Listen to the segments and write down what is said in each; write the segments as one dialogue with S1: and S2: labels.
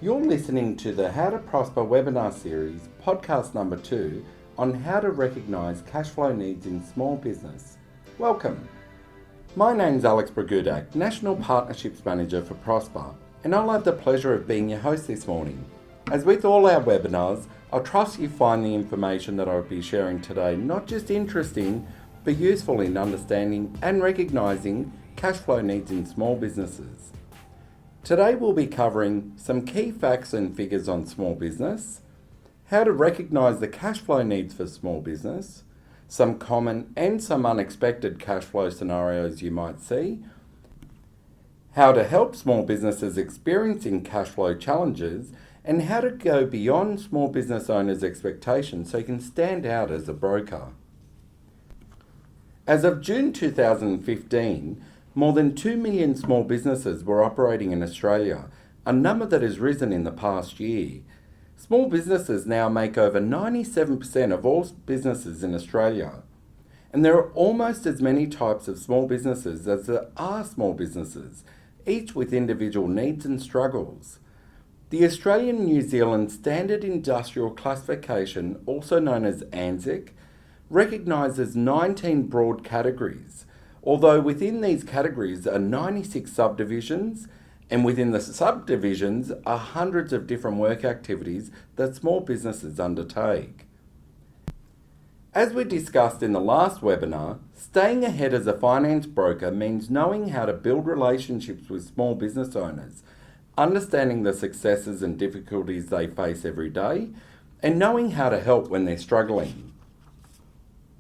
S1: You're listening to the How to Prosper webinar series, podcast number 2, on how to recognise cash flow needs in small business. Welcome. My name's Alex Bragudak, National Partnerships Manager for Prospa, and I'll have the pleasure of being your host this morning. As with all our webinars, I trust you find the information that I'll be sharing today not just interesting, but useful in understanding and recognising cash flow needs in small businesses. Today we'll be covering some key facts and figures on small business, how to recognise the cash flow needs for small business, some common and some unexpected cash flow scenarios you might see, how to help small businesses experiencing cash flow challenges, and how to go beyond small business owners' expectations so you can stand out as a broker. As of June 2015, more than 2 million small businesses were operating in Australia, a number that has risen in the past year. Small businesses now make over 97% of all businesses in Australia. And there are almost as many types of small businesses as there are small businesses, each with individual needs and struggles. The Australian New Zealand Standard Industrial Classification, also known as ANZIC, recognises 19 broad categories, although within these categories are 96 subdivisions, and within the subdivisions are hundreds of different work activities that small businesses undertake. As we discussed in the last webinar, staying ahead as a finance broker means knowing how to build relationships with small business owners, understanding the successes and difficulties they face every day, and knowing how to help when they're struggling.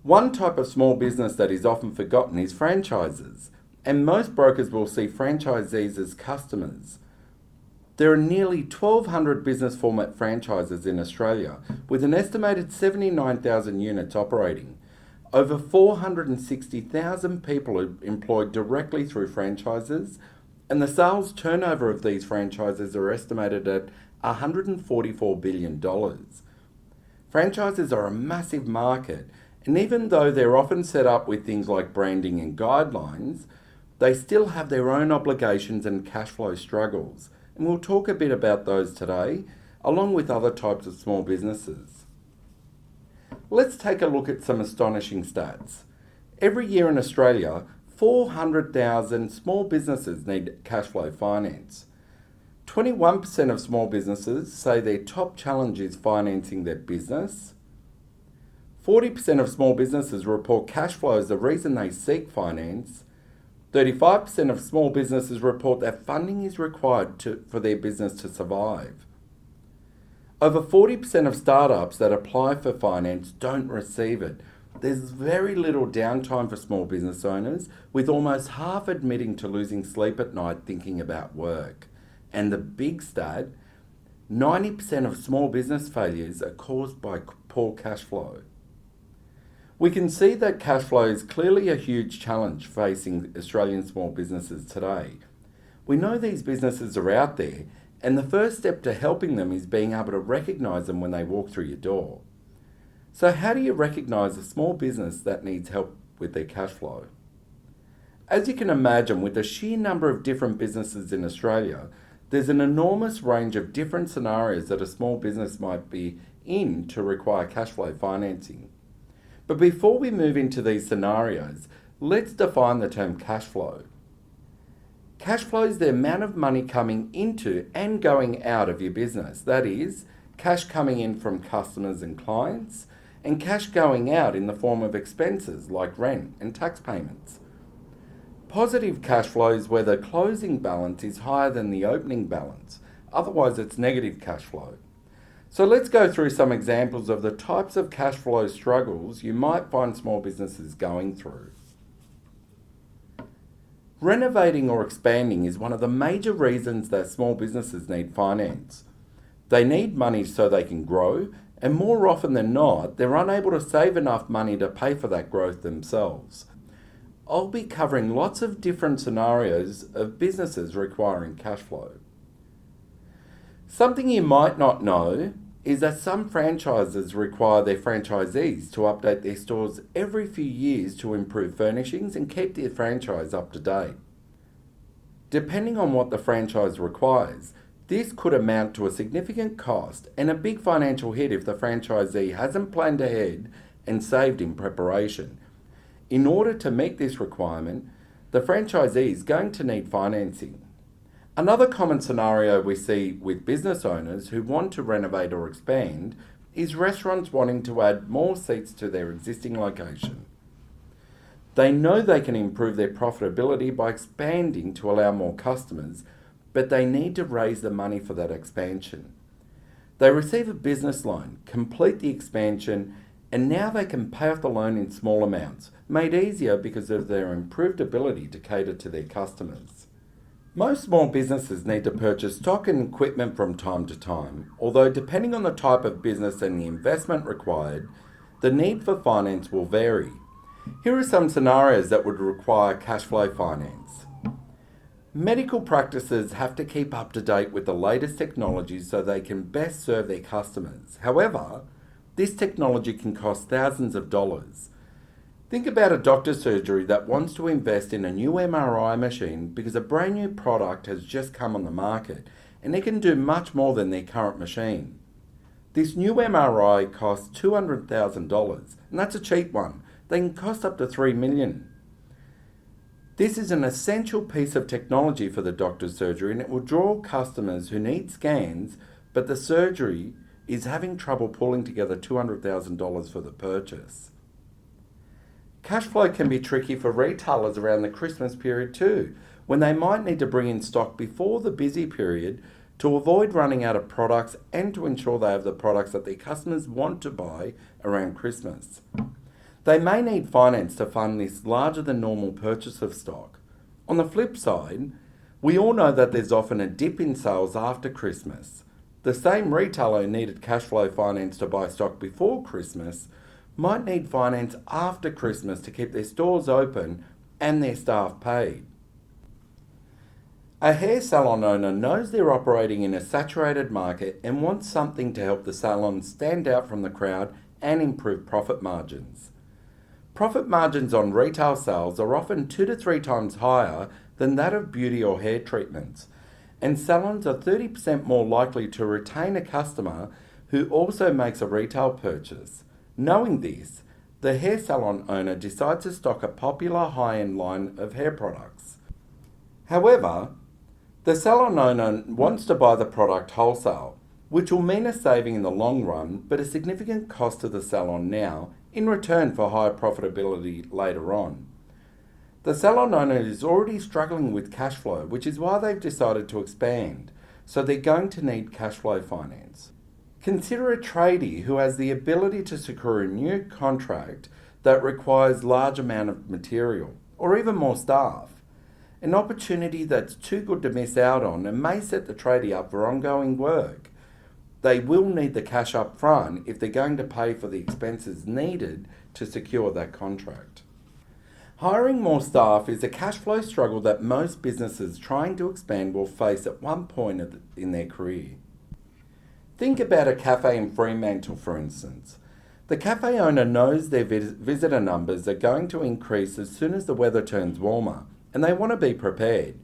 S1: One type of small business that is often forgotten is franchises, and most brokers will see franchisees as customers. There are nearly 1,200 business format franchises in Australia, with an estimated 79,000 units operating. Over 460,000 people are employed directly through franchises, and the sales turnover of these franchises are estimated at $144 billion. Franchises are a massive market, and even though they're often set up with things like branding and guidelines, they still have their own obligations and cash flow struggles. And we'll talk a bit about those today, along with other types of small businesses. Let's take a look at some astonishing stats. Every year in Australia, 400,000 small businesses need cash flow finance. 21% of small businesses say their top challenge is financing their business. 40% of small businesses report cash flow as the reason they seek finance. 35% of small businesses report that funding is required for their business to survive. Over 40% of startups that apply for finance don't receive it. There's very little downtime for small business owners, with almost half admitting to losing sleep at night thinking about work. And the big stat, 90% of small business failures are caused by poor cash flow. We can see that cash flow is clearly a huge challenge facing Australian small businesses today. We know these businesses are out there, and the first step to helping them is being able to recognise them when they walk through your door. So how do you recognise a small business that needs help with their cash flow? As you can imagine, with the sheer number of different businesses in Australia, there's an enormous range of different scenarios that a small business might be in to require cash flow financing. But before we move into these scenarios, let's define the term cash flow. Cash flow is the amount of money coming into and going out of your business. That is, cash coming in from customers and clients, and cash going out in the form of expenses like rent and tax payments. Positive cash flow is where the closing balance is higher than the opening balance. Otherwise, it's negative cash flow. So let's go through some examples of the types of cash flow struggles you might find small businesses going through. Renovating or expanding is one of the major reasons that small businesses need finance. They need money so they can grow, and more often than not, they're unable to save enough money to pay for that growth themselves. I'll be covering lots of different scenarios of businesses requiring cash flow. Something you might not know is that some franchises require their franchisees to update their stores every few years to improve furnishings and keep their franchise up to date. Depending on what the franchise requires, This could amount to a significant cost and a big financial hit if the franchisee hasn't planned ahead and saved in preparation. In order to meet this requirement, the franchisee is going to need financing. Another common scenario we see with business owners who want to renovate or expand is restaurants wanting to add more seats to their existing location. They know they can improve their profitability by expanding to allow more customers, but they need to raise the money for that expansion. They receive a business loan, complete the expansion, and now they can pay off the loan in small amounts, made easier because of their improved ability to cater to their customers. Most small businesses need to purchase stock and equipment from time to time, although depending on the type of business and the investment required, the need for finance will vary. Here are some scenarios that would require cash flow finance. Medical practices have to keep up to date with the latest technology so they can best serve their customers. However, this technology can cost thousands of dollars. Think about a doctor's surgery that wants to invest in a new MRI machine because a brand new product has just come on the market and it can do much more than their current machine. This new MRI costs $200,000 and that's a cheap one. They can cost up to $3 million. This is an essential piece of technology for the doctor's surgery and it will draw customers who need scans, but the surgery is having trouble pulling together $200,000 for the purchase. Cash flow can be tricky for retailers around the Christmas period too, when they might need to bring in stock before the busy period to avoid running out of products and to ensure they have the products that their customers want to buy around Christmas. They may need finance to fund this larger than normal purchase of stock. On the flip side, we all know that there's often a dip in sales after Christmas. The same retailer who needed cash flow finance to buy stock before Christmas might need finance after Christmas to keep their stores open and their staff paid. A hair salon owner knows they're operating in a saturated market and wants something to help the salon stand out from the crowd and improve profit margins. Profit margins on retail sales are often 2 to 3 times higher than that of beauty or hair treatments, and salons are 30% more likely to retain a customer who also makes a retail purchase. Knowing this, the hair salon owner decides to stock a popular high-end line of hair products. However, the salon owner wants to buy the product wholesale, which will mean a saving in the long run, but a significant cost to the salon now in return for higher profitability later on. The salon owner is already struggling with cash flow, which is why they've decided to expand, so they're going to need cash flow finance. Consider a tradie who has the ability to secure a new contract that requires large amount of material, or even more staff. An opportunity that's too good to miss out on and may set the tradie up for ongoing work. They will need the cash up front if they're going to pay for the expenses needed to secure that contract. Hiring more staff is a cash flow struggle that most businesses trying to expand will face at one point in their career. Think about a cafe in Fremantle, for instance. The cafe owner knows their visitor numbers are going to increase as soon as the weather turns warmer, and they want to be prepared.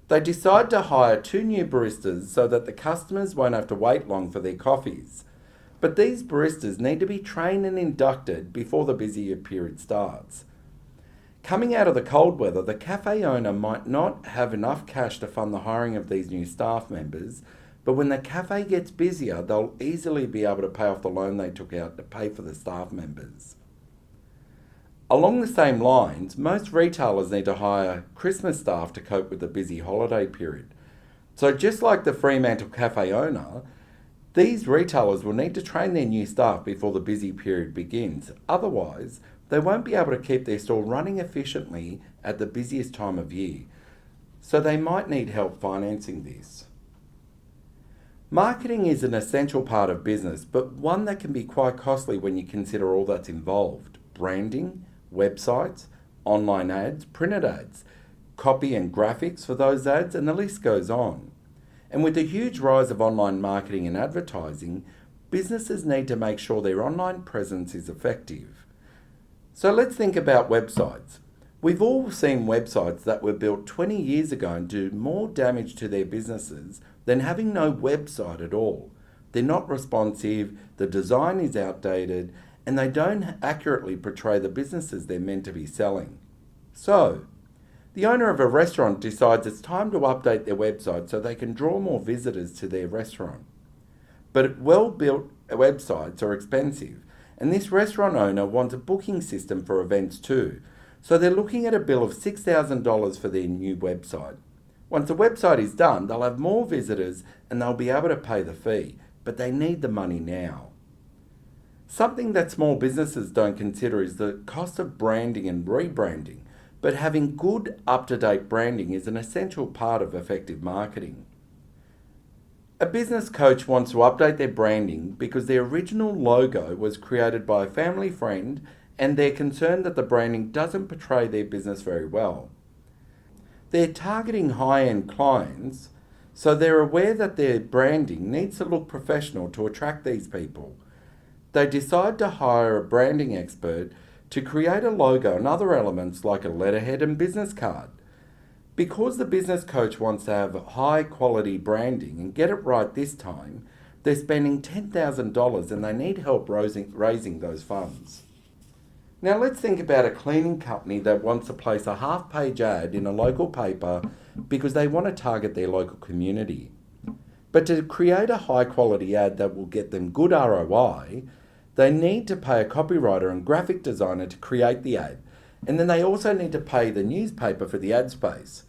S1: They decide to hire 2 new baristas so that the customers won't have to wait long for their coffees. But these baristas need to be trained and inducted before the busier period starts. Coming out of the cold weather, the cafe owner might not have enough cash to fund the hiring of these new staff members, but when the cafe gets busier, they'll easily be able to pay off the loan they took out to pay for the staff members. Along the same lines, most retailers need to hire Christmas staff to cope with the busy holiday period. So just like the Fremantle cafe owner, these retailers will need to train their new staff before the busy period begins. Otherwise, they won't be able to keep their store running efficiently at the busiest time of year. So they might need help financing this. Marketing is an essential part of business, but one that can be quite costly when you consider all that's involved. Branding, websites, online ads, printed ads, copy and graphics for those ads, and the list goes on. And with the huge rise of online marketing and advertising, businesses need to make sure their online presence is effective. So let's think about websites. We've all seen websites that were built 20 years ago and do more damage to their businesses than having no website at all. They're not responsive, the design is outdated, and they don't accurately portray the businesses they're meant to be selling. So, the owner of a restaurant decides it's time to update their website so they can draw more visitors to their restaurant. But well-built websites are expensive, and this restaurant owner wants a booking system for events too. So they're looking at a bill of $6,000 for their new website. Once the website is done, they'll have more visitors and they'll be able to pay the fee, but they need the money now. Something that small businesses don't consider is the cost of branding and rebranding, but having good, up-to-date branding is an essential part of effective marketing. A business coach wants to update their branding because their original logo was created by a family friend and they're concerned that the branding doesn't portray their business very well. They're targeting high-end clients, so they're aware that their branding needs to look professional to attract these people. They decide to hire a branding expert to create a logo and other elements like a letterhead and business card. Because the business coach wants to have high-quality branding and get it right this time, they're spending $10,000 and they need help raising those funds. Now let's think about a cleaning company that wants to place a half-page ad in a local paper because they want to target their local community. But to create a high-quality ad that will get them good ROI, they need to pay a copywriter and graphic designer to create the ad, and then they also need to pay the newspaper for the ad space.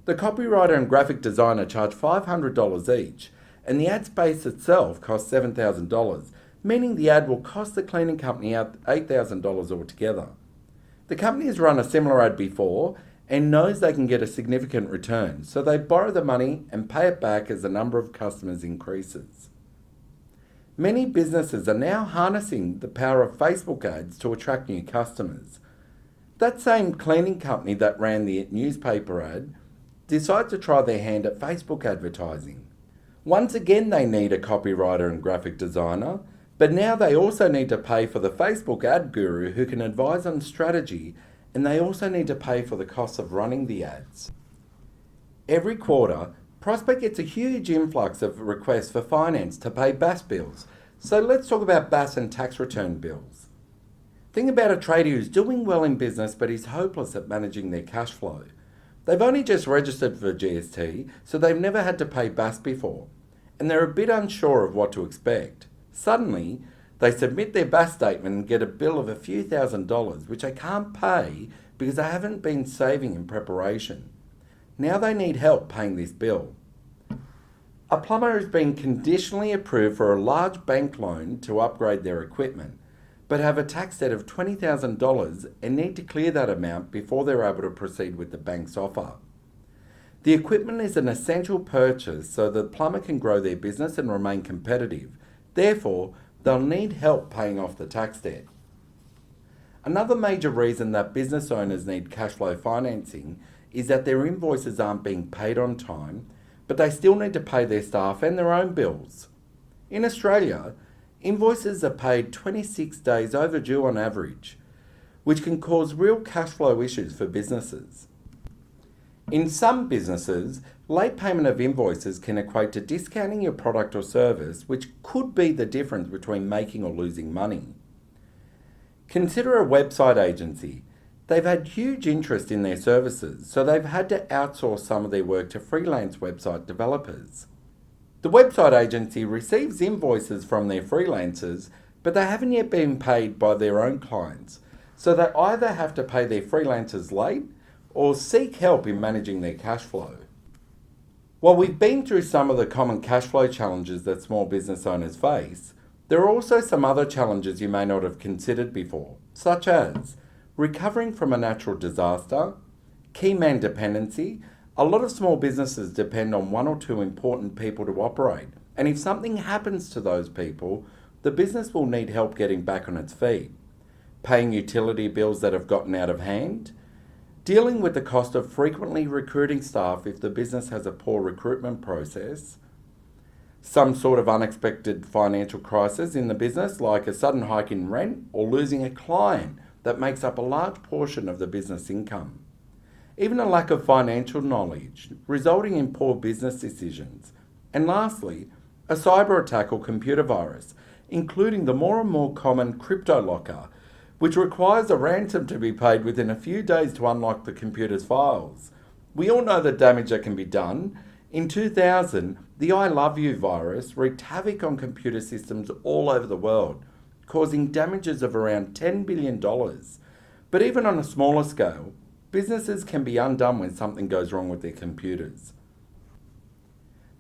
S1: The copywriter and graphic designer charge $500 each, and the ad space itself costs $7,000, meaning the ad will cost the cleaning company out $8,000 altogether. The company has run a similar ad before and knows they can get a significant return, so they borrow the money and pay it back as the number of customers increases. Many businesses are now harnessing the power of Facebook ads to attract new customers. That same cleaning company that ran the newspaper ad decided to try their hand at Facebook advertising. Once again, they need a copywriter and graphic designer, but now they also need to pay for the Facebook ad guru who can advise on strategy, and they also need to pay for the cost of running the ads. Every quarter, Prospa gets a huge influx of requests for finance to pay BAS bills. So let's talk about BAS and tax return bills. Think about a trader who's doing well in business but is hopeless at managing their cash flow. They've only just registered for GST, so they've never had to pay BAS before, and they're a bit unsure of what to expect. Suddenly, they submit their BAS statement and get a bill of a few $1,000s, which they can't pay because they haven't been saving in preparation. Now they need help paying this bill. A plumber has been conditionally approved for a large bank loan to upgrade their equipment, but have a tax debt of $20,000 and need to clear that amount before they're able to proceed with the bank's offer. The equipment is an essential purchase so the plumber can grow their business and remain competitive. Therefore, they'll need help paying off the tax debt. Another major reason that business owners need cash flow financing is that their invoices aren't being paid on time, but they still need to pay their staff and their own bills. In Australia, invoices are paid 26 days overdue on average, which can cause real cash flow issues for businesses. In some businesses, late payment of invoices can equate to discounting your product or service, which could be the difference between making or losing money. Consider a website agency. They've had huge interest in their services, so they've had to outsource some of their work to freelance website developers. The website agency receives invoices from their freelancers, but they haven't yet been paid by their own clients, so they either have to pay their freelancers late or seek help in managing their cash flow. While we've been through some of the common cash flow challenges that small business owners face, there are also some other challenges you may not have considered before, such as recovering from a natural disaster, key man dependency. A lot of small businesses depend on one or two important people to operate, and if something happens to those people, the business will need help getting back on its feet. Paying utility bills that have gotten out of hand, dealing with the cost of frequently recruiting staff if the business has a poor recruitment process, some sort of unexpected financial crisis in the business like a sudden hike in rent or losing a client that makes up a large portion of the business income. Even a lack of financial knowledge, resulting in poor business decisions. And lastly, a cyber attack or computer virus, including the more and more common crypto locker, which requires a ransom to be paid within a few days to unlock the computer's files. We all know the damage that can be done. In 2000, the I Love You virus wreaked havoc on computer systems all over the world, causing damages of around $10 billion. But even on a smaller scale, businesses can be undone when something goes wrong with their computers.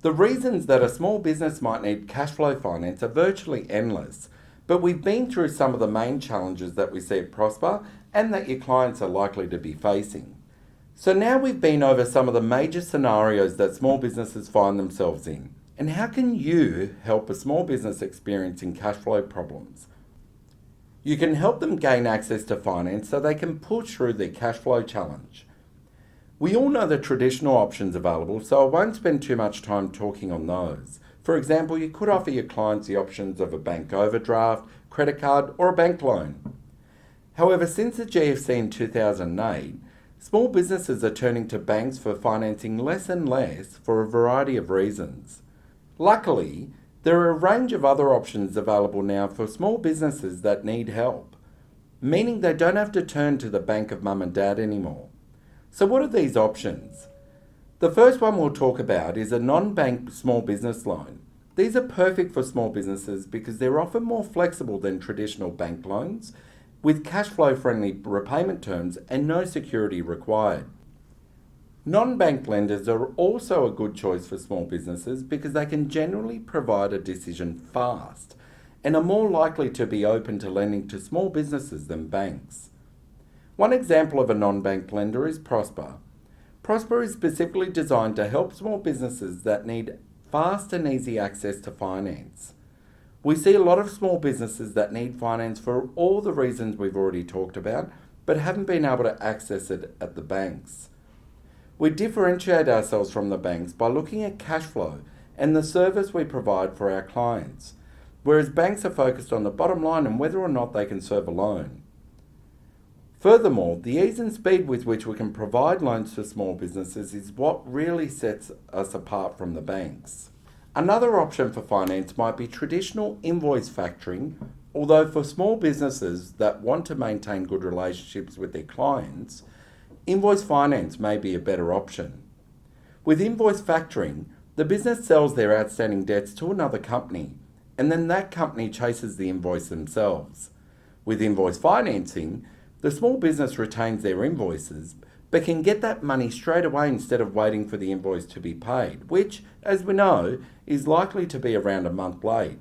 S1: The reasons that a small business might need cash flow finance are virtually endless, but we've been through some of the main challenges that we see at Prospa and that your clients are likely to be facing. So now we've been over some of the major scenarios that small businesses find themselves in, and how can you help a small business experiencing cash flow problems? You can help them gain access to finance so they can push through their cash flow challenge. We all know the traditional options available, so I won't spend too much time talking on those. For example, you could offer your clients the options of a bank overdraft, credit card, or a bank loan. However, since the GFC in 2008, small businesses are turning to banks for financing less and less for a variety of reasons. Luckily, there are a range of other options available now for small businesses that need help, meaning they don't have to turn to the bank of mum and dad anymore. So what are these options? The first one we'll talk about is a non-bank small business loan. These are perfect for small businesses because they're often more flexible than traditional bank loans, with cash flow friendly repayment terms and no security required. Non-bank lenders are also a good choice for small businesses because they can generally provide a decision fast and are more likely to be open to lending to small businesses than banks. One example of a non-bank lender is Prospa. Prospa is specifically designed to help small businesses that need fast and easy access to finance. We see a lot of small businesses that need finance for all the reasons we've already talked about, but haven't been able to access it at the banks. We differentiate ourselves from the banks by looking at cash flow and the service we provide for our clients, whereas banks are focused on the bottom line and whether or not they can serve a loan. Furthermore, the ease and speed with which we can provide loans to small businesses is what really sets us apart from the banks. Another option for finance might be traditional invoice factoring, although for small businesses that want to maintain good relationships with their clients, invoice finance may be a better option. With invoice factoring, the business sells their outstanding debts to another company, and then that company chases the invoice themselves. With invoice financing, the small business retains their invoices, but can get that money straight away instead of waiting for the invoice to be paid, which, as we know, is likely to be around a month late.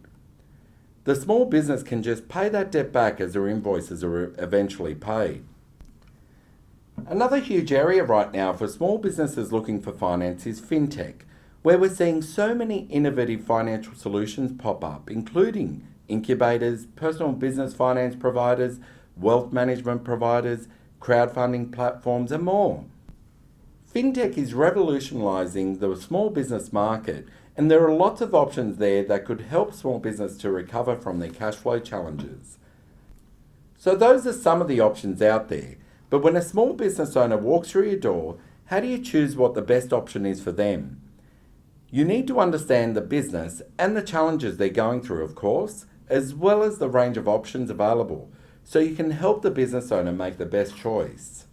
S1: The small business can just pay that debt back as their invoices are eventually paid. Another huge area right now for small businesses looking for finance is fintech, where we're seeing so many innovative financial solutions pop up, including incubators, personal business finance providers, wealth management providers, crowdfunding platforms, and more. Fintech is revolutionising the small business market, and there are lots of options there that could help small business to recover from their cash flow challenges. So those are some of the options out there, but when a small business owner walks through your door, how do you choose what the best option is for them? You need to understand the business and the challenges they're going through, of course, as well as the range of options available, so you can help the business owner make the best choice.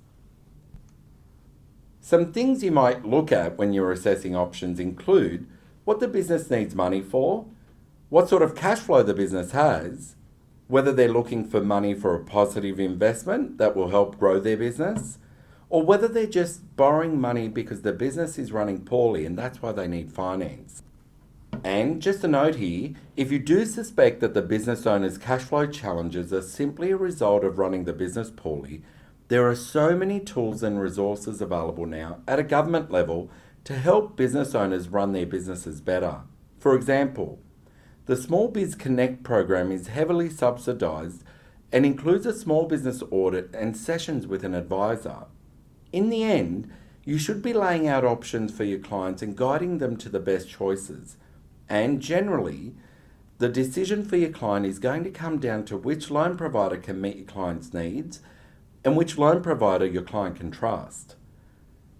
S1: Some things you might look at when you're assessing options include what the business needs money for, what sort of cash flow the business has, whether they're looking for money for a positive investment that will help grow their business, or whether they're just borrowing money because the business is running poorly and that's why they need finance. And just a note here, if you do suspect that the business owner's cash flow challenges are simply a result of running the business poorly, there are so many tools and resources available now at a government level to help business owners run their businesses better. For example, the Small Biz Connect program is heavily subsidised and includes a small business audit and sessions with an advisor. In the end, you should be laying out options for your clients and guiding them to the best choices. And generally, the decision for your client is going to come down to which loan provider can meet your client's needs, and which loan provider your client can trust.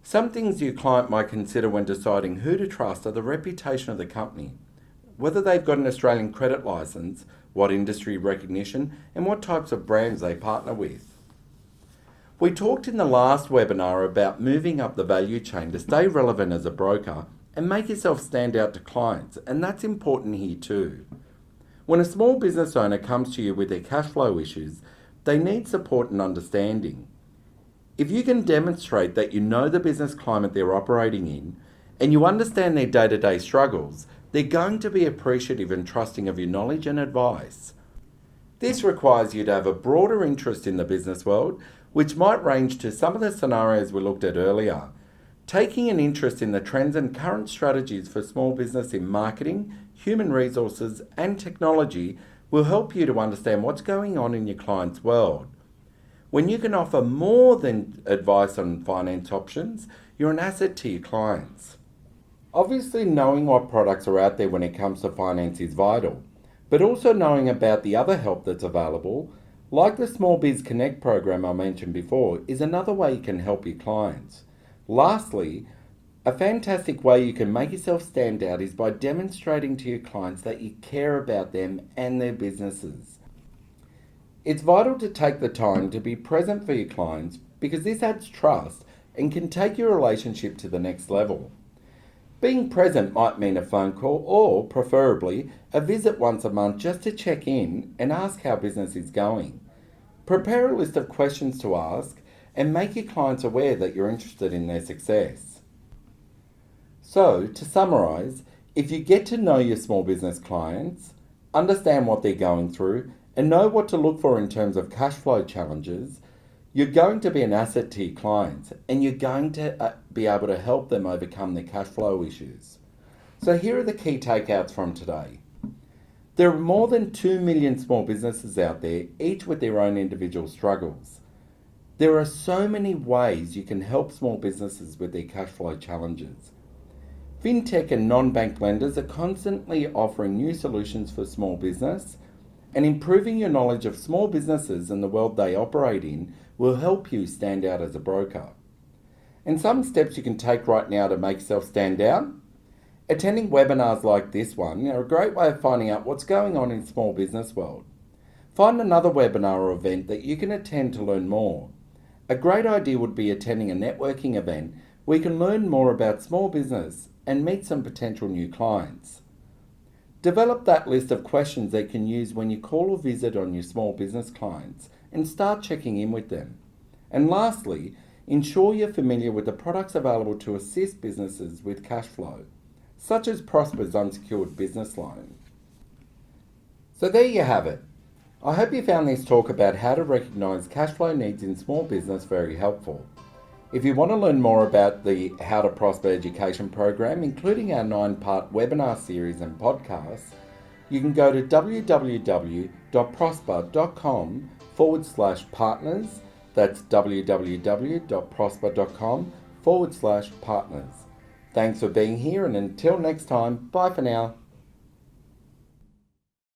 S1: Some things your client might consider when deciding who to trust are the reputation of the company, whether they've got an Australian credit licence, what industry recognition, and what types of brands they partner with. We talked in the last webinar about moving up the value chain to stay relevant as a broker and make yourself stand out to clients, and that's important here too. When a small business owner comes to you with their cash flow issues, they need support and understanding. If you can demonstrate that you know the business climate they're operating in and you understand their day-to-day struggles, they're going to be appreciative and trusting of your knowledge and advice. This requires you to have a broader interest in the business world, which might range to some of the scenarios we looked at earlier. Taking an interest in the trends and current strategies for small business in marketing, human resources, and technology will help you to understand what's going on in your client's world. When you can offer more than advice on finance options, you're an asset to your clients. Obviously, knowing what products are out there when it comes to finance is vital, but also knowing about the other help that's available, like the Small Biz Connect program I mentioned before, is another way you can help your clients. Lastly, a fantastic way you can make yourself stand out is by demonstrating to your clients that you care about them and their businesses. It's vital to take the time to be present for your clients because this adds trust and can take your relationship to the next level. Being present might mean a phone call or, preferably, a visit once a month just to check in and ask how business is going. Prepare a list of questions to ask and make your clients aware that you're interested in their success. So, to summarise, if you get to know your small business clients, understand what they're going through, and know what to look for in terms of cash flow challenges, you're going to be an asset to your clients and you're going to be able to help them overcome their cash flow issues. So here are the key takeouts from today. There are more than 2 million small businesses out there, each with their own individual struggles. There are so many ways you can help small businesses with their cash flow challenges. Fintech and non-bank lenders are constantly offering new solutions for small business, and improving your knowledge of small businesses and the world they operate in will help you stand out as a broker. And some steps you can take right now to make yourself stand out. Attending webinars like this one are a great way of finding out what's going on in small business world. Find another webinar or event that you can attend to learn more. A great idea would be attending a networking event where you can learn more about small business and meet some potential new clients. Develop that list of questions that you can use when you call or visit on your small business clients and start checking in with them. And lastly, ensure you're familiar with the products available to assist businesses with cash flow, such as Prospa's unsecured business loan. So there you have it. I hope you found this talk about how to recognise cash flow needs in small business very helpful. If you want to learn more about the How to Prosper education program, including our 9-part webinar series and podcasts, you can go to www.prospa.com/partners. That's www.prospa.com/partners. Thanks for being here, and until next time, bye for now.